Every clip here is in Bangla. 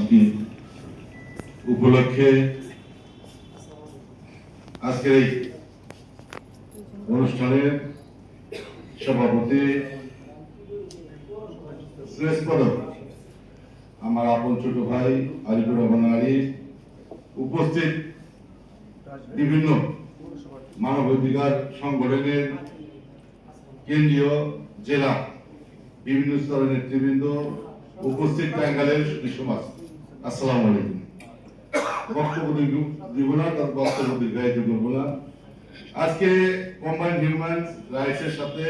সমাপ্তি উপলক্ষে আজকের এই অনুষ্ঠানের সভাপতি শ্রেষ্ঠ পদক আমার আপন ছোট ভাই আরিফুর রহমান আলী, উপস্থিত বিভিন্ন মানবাধিকার সংগঠনের কেন্দ্রীয় জেলা বিভিন্ন স্তরের নেতৃবৃন্দ, উপস্থিত টাঙ্গাইলের সমাজ, আসসালামু আলাইকুম। বক্তব্য দিব না, তার বক্তব্য দীর্ঘায়িত করব না। আজকে কম্বাইন্ড হিউম্যান রাইটসের সাথে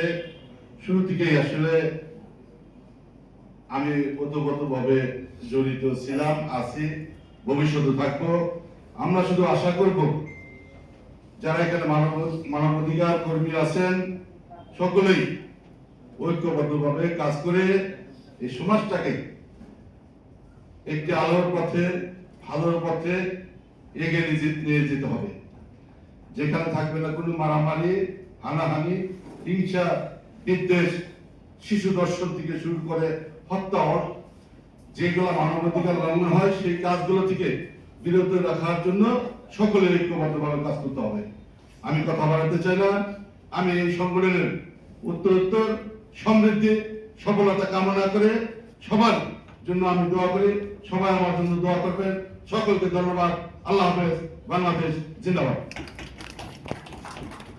শুরু থেকেই আসলে আমি ওতপ্রোতভাবে জড়িত ছিলাম, আছি, ভবিষ্যতে থাকবো। আমরা শুধু আশা করব যারা এখানে মানবাধিকার কর্মী আছেন সকলেই ঐক্যবদ্ধভাবে কাজ করে এই সমাজটাকে একটি আলোর পথে, ভালোর পথে এগিয়ে নিয়ে যেতে হবে। যেখানে থাকবে না কোনো মারামারি, হানাহানি, হিংসা, বিদ্বেষ, শিশু দর্শন থেকে শুরু করে হত্যা, যেগুলো মানবাধিকার লঙ্ঘন হয় সেই কাজগুলো থেকে বিরত রাখার জন্য সকলের ঐক্যবদ্ধভাবে কাজ করতে হবে। আমি কথা বাড়াতে চাই না। আমি এই সংগঠনের উত্তরোত্তর সমৃদ্ধি, সফলতা কামনা করে সবার জন্য আমি দোয়া করি। সবাই আমার জন্য দোয়া করবেন। সকলকে ধন্যবাদ। আল্লাহ হাফেজ। বাংলাদেশ জিন্দাবাদ।